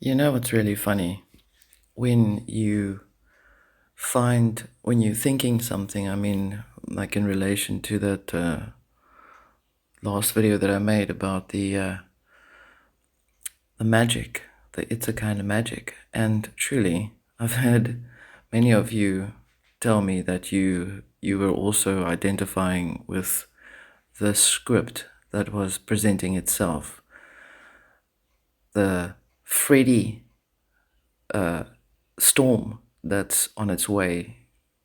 You know what's really funny? When you're thinking something, like in relation to that last video that I made about the magic, it's a kind of magic. And truly, I've had many of you tell me that you were also identifying with the script that was presenting itself, the Freddy storm that's on its way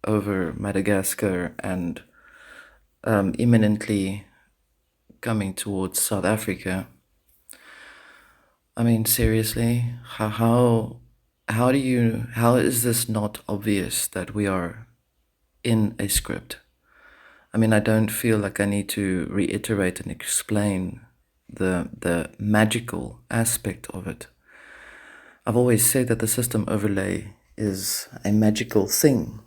over Madagascar and imminently coming towards South Africa. I mean, seriously, how is this not obvious that we are in a script? I mean, I don't feel like I need to reiterate and explain the magical aspect of it. I've always said that the system overlay is a magical thing,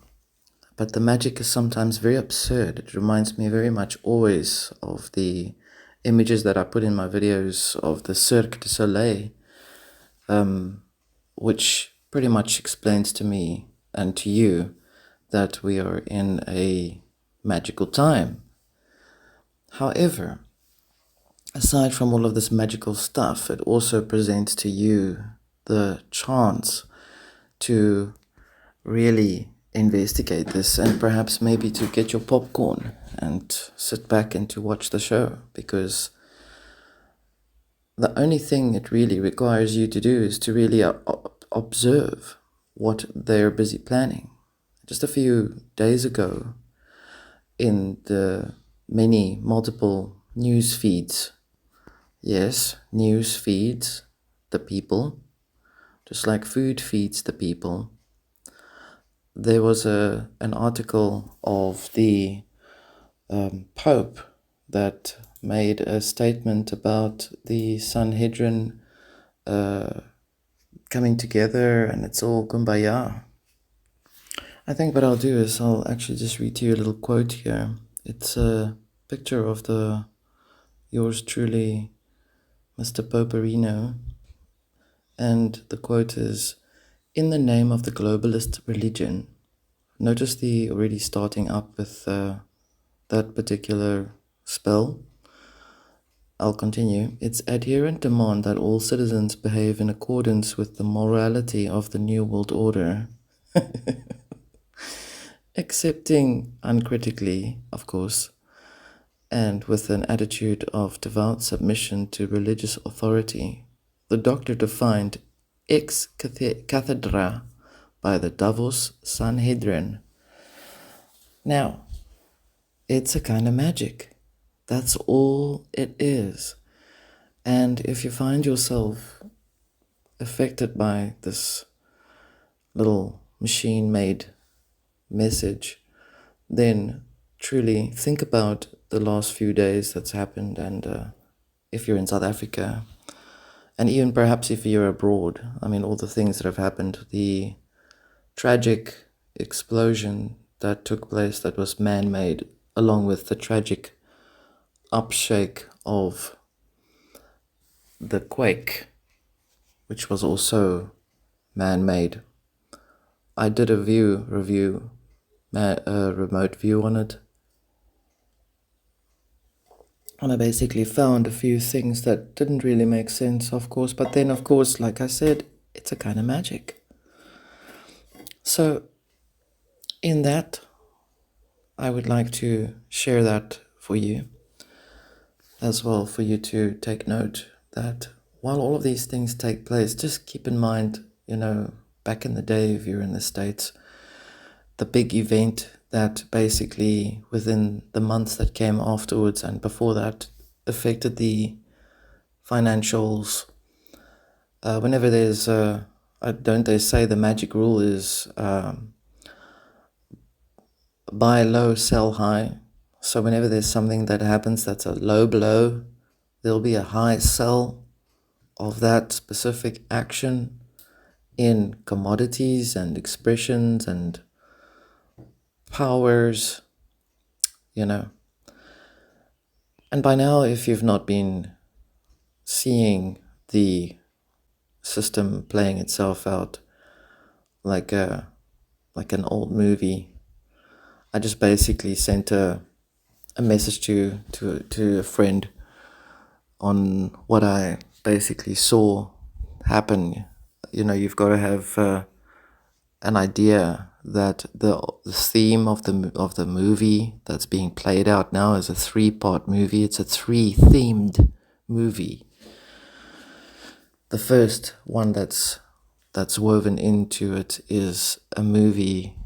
but the magic is sometimes very absurd. It reminds me very much always of the images that I put in my videos of the Cirque du Soleil, which pretty much explains to me and to you that we are in a magical time. However, aside from all of this magical stuff, it also presents to you the chance to really investigate this and perhaps maybe to get your popcorn and sit back and to watch the show, because the only thing it really requires you to do is to really observe what they're busy planning. Just a few days ago, in the many multiple news feeds, yes, news feeds the people, just like food feeds the people, there was an article of the Pope that made a statement about the Sanhedrin coming together and it's all kumbaya. I think what I'll do is I'll actually just read to you a little quote here. It's a picture of the yours truly, Mr. Poperino, and the quote is, "In the name of the globalist religion." Notice the already starting up with that particular spell. I'll continue. "Its adherent demand that all citizens behave in accordance with the morality of the New World Order, accepting uncritically, of course, and with an attitude of devout submission to religious authority, the doctor defined ex cathedra by the Davos Sanhedrin." Now, it's a kind of magic. That's all it is. And if you find yourself affected by this little machine-made message, then truly think about the last few days that's happened, and if you're in South Africa, and even perhaps if you're abroad, I mean, all the things that have happened, the tragic explosion that took place that was man-made, along with the tragic upshake of the quake, which was also man-made. I did a remote view on it, and I basically found a few things that didn't really make sense, of course, but then, of course, like I said, it's a kind of magic. So, in that, I would like to share that for you, as well, for you to take note that while all of these things take place, just keep in mind, back in the day, if you're in the States, the big event that basically within the months that came afterwards and before that affected the financials. Whenever there's, don't they say the magic rule is buy low, sell high? So whenever there's something that happens that's a low blow, there'll be a high sell of that specific action in commodities and expressions and powers, And by now, if you've not been seeing the system playing itself out like an old movie. I just basically sent a message to a friend on what I basically saw happen. You've got to have an idea that the theme of the movie that's being played out now is a 3-part movie. It's a 3-themed movie. The first one that's woven into it is a movie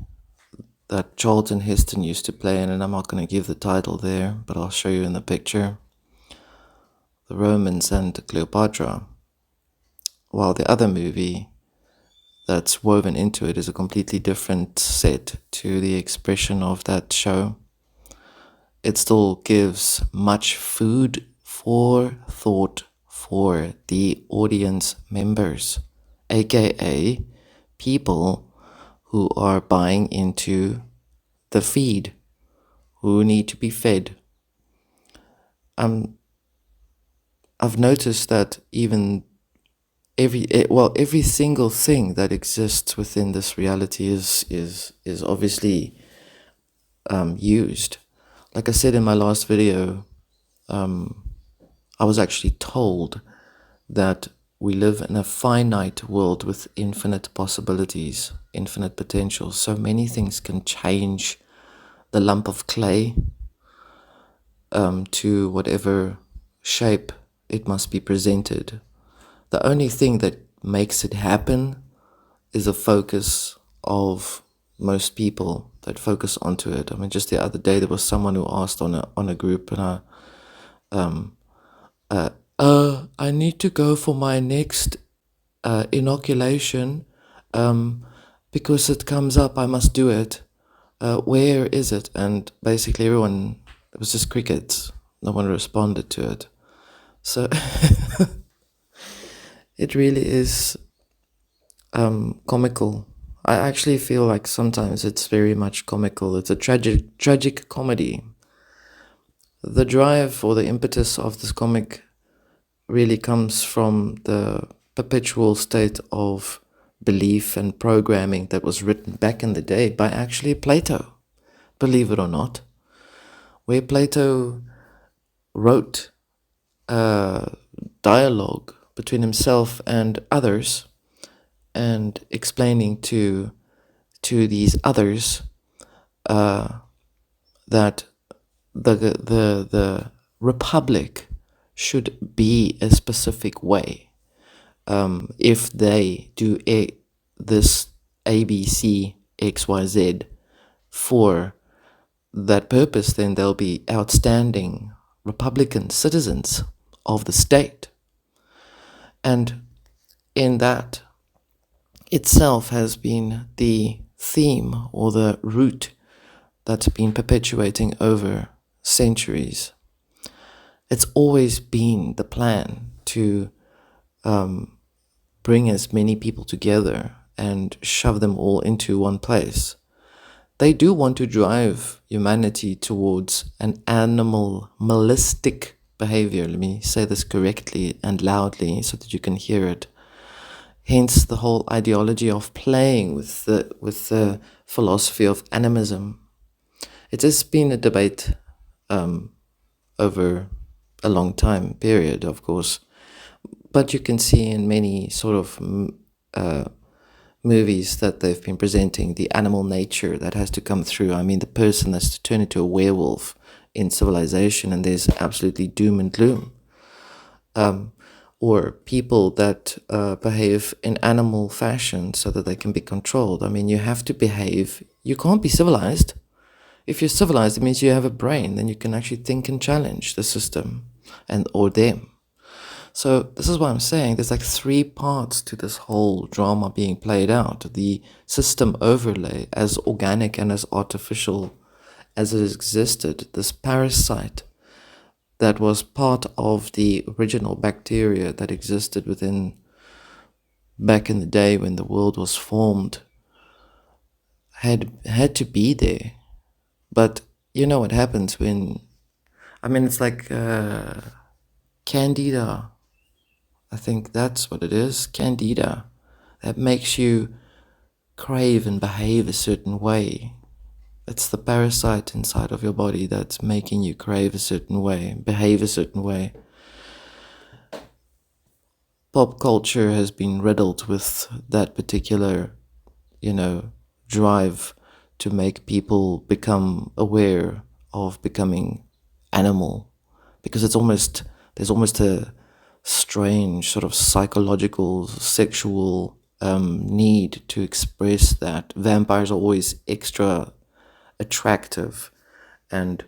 that Charlton Heston used to play in, and I'm not going to give the title there, but I'll show you in the picture. The Romans and Cleopatra. While the other movie that's woven into it is a completely different set to the expression of that show. It still gives much food for thought for the audience members, aka people who are buying into the feed, who need to be fed. I've noticed that even every single thing that exists within this reality is obviously used. Like I said in my last video, I was actually told that we live in a finite world with infinite possibilities, infinite potential. So many things can change the lump of clay to whatever shape it must be presented. The only thing that makes it happen is a focus of most people that focus onto it. I mean, just the other day there was someone who asked on a group, and I need to go for my next inoculation because it comes up, I must do it. Where is it? And basically everyone, it was just crickets. No one responded to it. So it really is comical. I actually feel like sometimes it's very much comical. It's a tragic comedy. The drive or the impetus of this comic really comes from the perpetual state of belief and programming that was written back in the day by actually Plato, believe it or not, where Plato wrote a dialogue between himself and others, and explaining to these others that the republic should be a specific way. If they do this ABC XYZ for that purpose, then they'll be outstanding Republican citizens of the state. And in that itself has been the theme or the root that's been perpetuating over centuries. It's always been the plan to bring as many people together and shove them all into one place. They do want to drive humanity towards an animalistic behavior. Let me say this correctly and loudly so that you can hear it. Hence the whole ideology of playing with the philosophy of animism. It has been a debate over a long time period, of course, but you can see in many sort of movies that they've been presenting the animal nature that has to come through. I mean, the person has to turn into a werewolf in Civilization, and there's absolutely doom and gloom. Or people that behave in animal fashion so that they can be controlled. I mean, you have to behave. You can't be civilized. If you're civilized, it means you have a brain, then you can actually think and challenge the system or them. So this is what I'm saying. There's like 3 parts to this whole drama being played out. The system overlay, as organic and as artificial as it existed, this parasite that was part of the original bacteria that existed within back in the day when the world was formed, had to be there. But you know what happens when, I mean, it's like Candida I think that's what it is, candida. That makes you crave and behave a certain way. It's the parasite inside of your body that's making you crave a certain way, behave a certain way. Pop culture has been riddled with that particular, drive to make people become aware of becoming animal, because there's almost a strange sort of psychological, sexual need to express that. Vampires are always extra attractive, and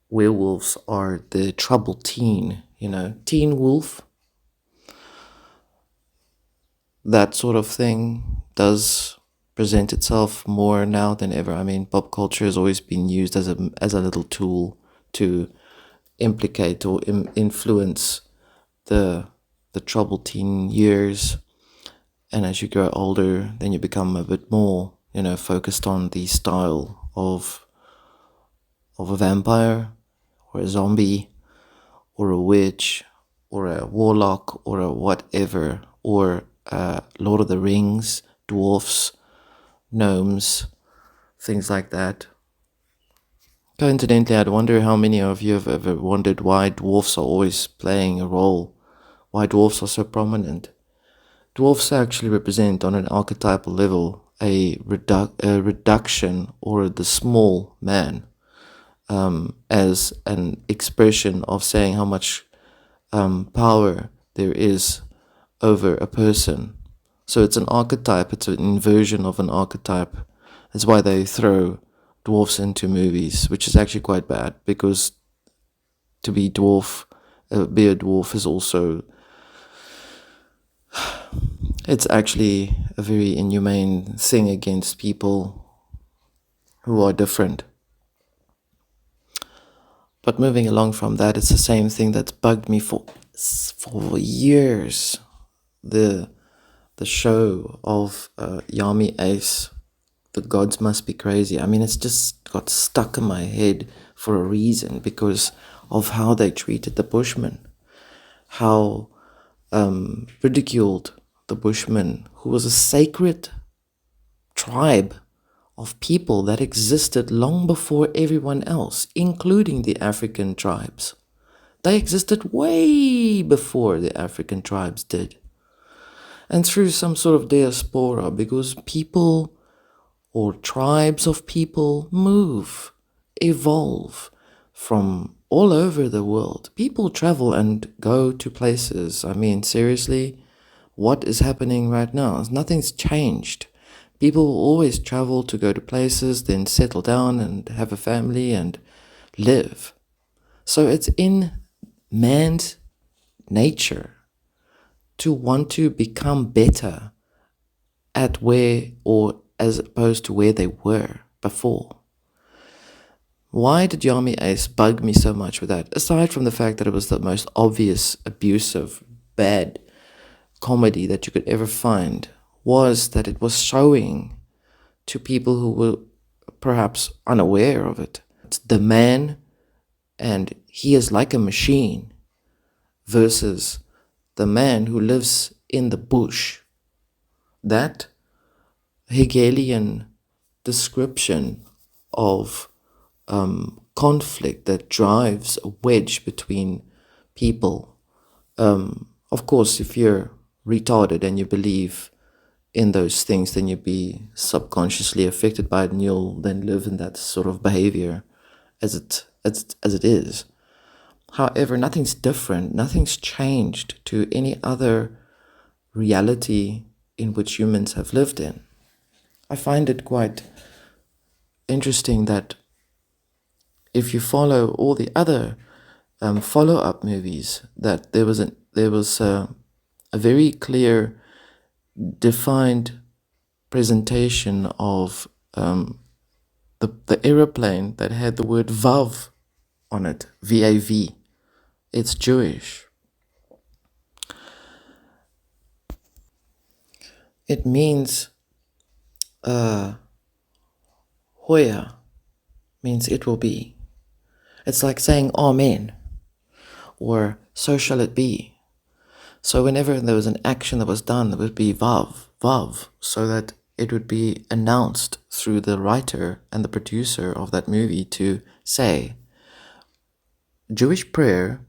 werewolves are the troubled teen, teen wolf. That sort of thing does present itself more now than ever. I mean, pop culture has always been used as a little tool to implicate or influence the troubled teen years. And as you grow older, then you become a bit more, focused on the style of a vampire or a zombie or a witch or a warlock or a whatever, or Lord of the Rings, dwarfs, gnomes, things like that. Coincidentally, I'd wonder how many of you have ever wondered why dwarfs are always playing a role, why dwarfs are so prominent. Dwarfs actually represent, on an archetypal level, a reduction, or the small man, as an expression of saying how much power there is over a person. So it's an archetype, it's an inversion of an archetype. That's why they throw dwarfs into movies, which is actually quite bad, because to be a dwarf is also, it's actually a very inhumane thing against people who are different. But moving along from that, it's the same thing that's bugged me for years. The show of Yami Ace, The Gods Must Be Crazy. I mean, it's just got stuck in my head for a reason, because of how they treated the Bushmen, how ridiculed the Bushmen, who was a sacred tribe of people that existed long before everyone else, including the African tribes. They existed way before the African tribes did. And through some sort of diaspora, because people or tribes of people move, evolve from all over the world. People travel and go to places. I mean, seriously, what is happening right now? Nothing's changed. People will always travel to go to places, then settle down and have a family and live. So it's in man's nature to want to become better at where, or as opposed to where they were before. Why did Yami Ace bug me so much with that? Aside from the fact that it was the most obvious, abusive, bad comedy that you could ever find, was that it was showing to people who were perhaps unaware of it. It's the man, and he is like a machine, versus the man who lives in the bush. That Hegelian description of conflict that drives a wedge between people. Of course, if you're retarded and you believe in those things, then you'll be subconsciously affected by it, and you'll then live in that sort of behavior as it is. However, nothing's different, nothing's changed to any other reality in which humans have lived in. I find it quite interesting that if you follow all the other follow-up movies, that there was a very clear, defined presentation of the aeroplane that had the word Vav on it, V-A-V. It's Jewish. It means Hoya, means it will be. It's like saying Amen, or so shall it be. So whenever there was an action that was done, there would be vav, vav, so that it would be announced through the writer and the producer of that movie to say, Jewish prayer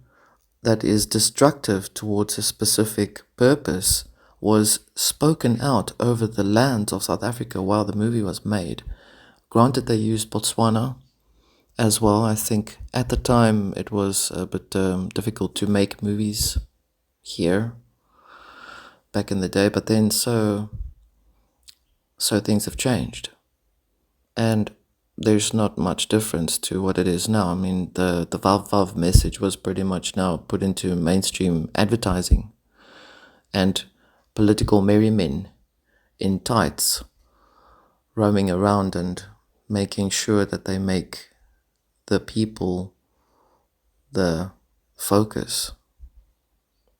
that is destructive towards a specific purpose was spoken out over the lands of South Africa while the movie was made. Granted, they used Botswana as well. I think at the time it was a bit difficult to make movies here back in the day, but then so things have changed, and there's not much difference to what it is now. I mean, the Vav Vav message was pretty much now put into mainstream advertising, and political merry men in tights roaming around and making sure that they make the people the focus.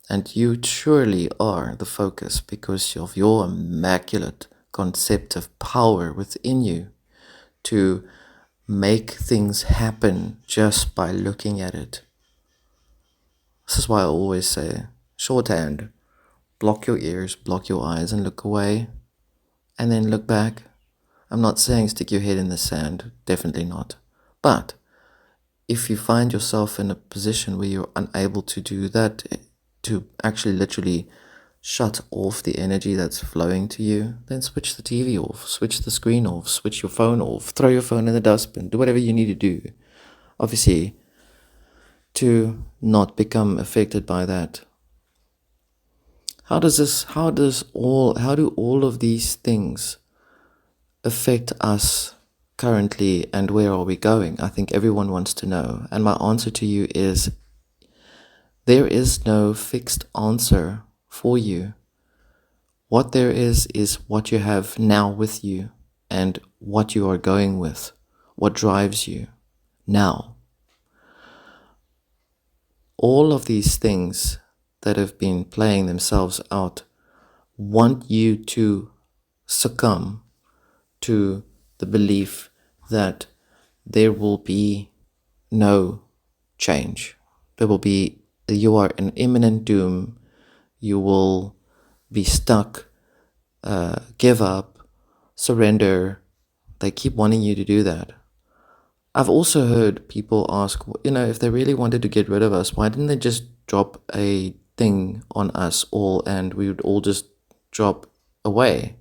And you surely are the focus because of your immaculate concept of power within you to make things happen just by looking at it. This is why I always say, shorthand, block your ears, block your eyes, and look away, and then look back. I'm not saying stick your head in the sand, definitely not. But if you find yourself in a position where you're unable to do that, to actually literally shut off the energy that's flowing to you, then switch the TV off, switch the screen off, switch your phone off, throw your phone in the dustbin, do whatever you need to do. Obviously, to not become affected by that. How do all of these things affect us currently, and where are we going? I think everyone wants to know. And my answer to you is, there is no fixed answer for you. What there is what you have now with you and what you are going with, what drives you now. All of these things that have been playing themselves out want you to succumb to the belief that there will be no change. You are in imminent doom. You will be stuck, give up, surrender. They keep wanting you to do that. I've also heard people ask, if they really wanted to get rid of us, why didn't they just drop a thing on us all and we would all just drop away?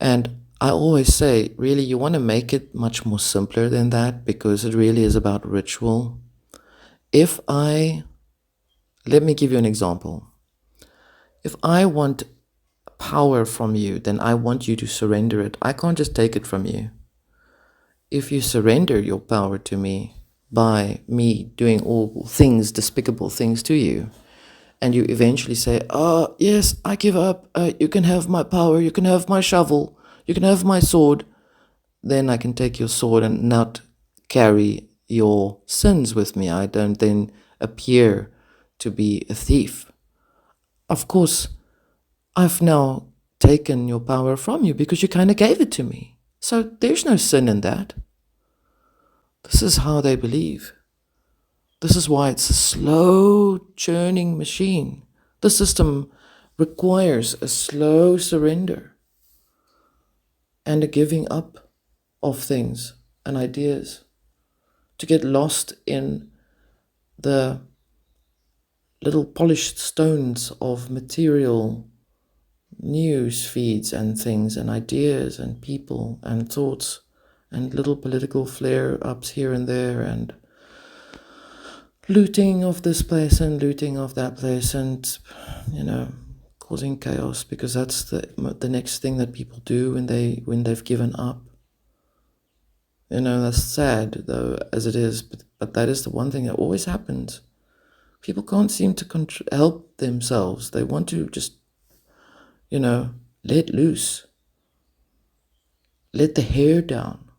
And I always say, really, you want to make it much more simpler than that, because it really is about ritual. Let me give you an example. If I want power from you, then I want you to surrender it. I can't just take it from you. If you surrender your power to me by me doing all things, despicable things to you, and you eventually say, oh, yes, I give up, you can have my power, you can have my shovel, you can have my sword, then I can take your sword and not carry your sins with me. I don't then appear to be a thief. Of course, I've now taken your power from you because you kind of gave it to me. So there's no sin in that. This is how they believe. This is why it's a slow churning machine. The system requires a slow surrender and a giving up of things and ideas, to get lost in the little polished stones of material news feeds and things and ideas and people and thoughts and little political flare-ups here and there, and looting of this place and looting of that place, and causing chaos, because that's the next thing that people do when they've given up. That's sad though, as it is, but that is the one thing that always happens. People can't seem to help themselves. They want to just let loose, let the hair down,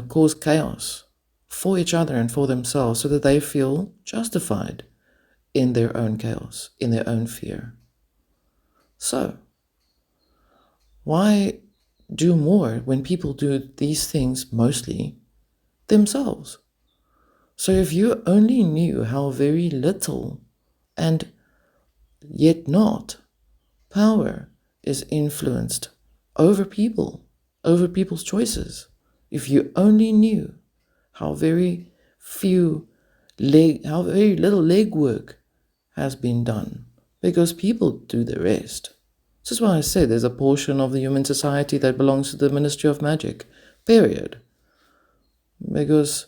cause chaos for each other and for themselves, so that they feel justified in their own chaos, in their own fear. So, why do more when people do these things mostly themselves? So if you only knew how very little And yet not. Power is influenced over people, over people's choices. If you only knew how very how very little legwork has been done, because people do the rest. This is why I say there's a portion of the human society that belongs to the Ministry of Magic, period. Because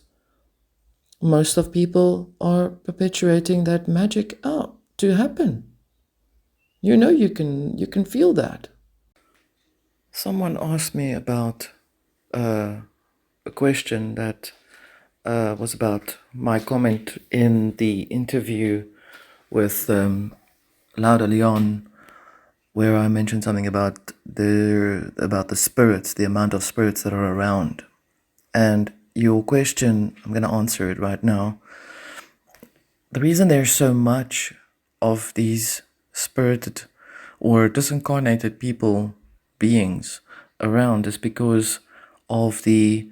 most of people are perpetuating that magic out to happen. You know, you can feel that. Someone asked me about a question that was about my comment in the interview with Lauda Leon, where I mentioned something about the spirits, the amount of spirits that are around. And your question, I'm going to answer it right now. The reason there's so much of these spirited or disincarnated beings around is because of the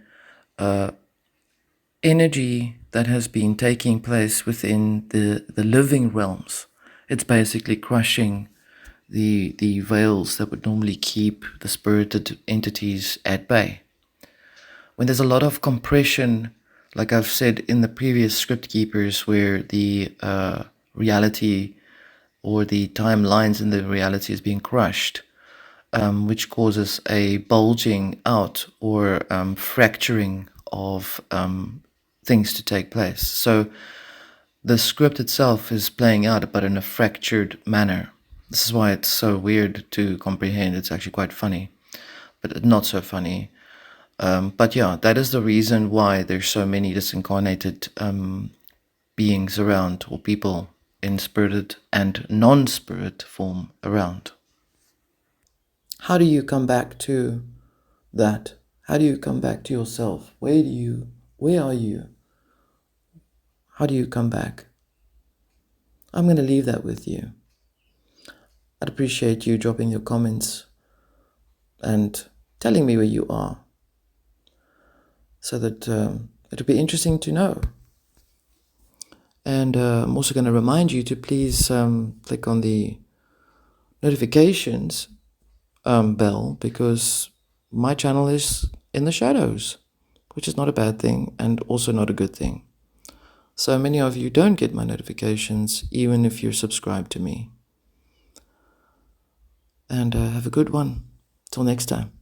energy that has been taking place within the living realms. It's basically crushing the veils that would normally keep the spirited entities at bay. When there's a lot of compression, like I've said in the previous script keepers, where the reality or the timelines in the reality is being crushed, which causes a bulging out or fracturing of things to take place. So the script itself is playing out, but in a fractured manner. This is why it's so weird to comprehend. It's actually quite funny, but not so funny. But yeah, that is the reason why there's so many disincarnated beings around, or people in spirited and non-spirit form around. How do you come back to that? How do you come back to yourself? Where are you? How do you come back? I'm going to leave that with you. I'd appreciate you dropping your comments and telling me where you are, so that it'll be interesting to know. And I'm also going to remind you to please click on the notifications bell, because my channel is in the shadows, which is not a bad thing and also not a good thing. So many of you don't get my notifications, even if you're subscribed to me. And have a good one. Till next time.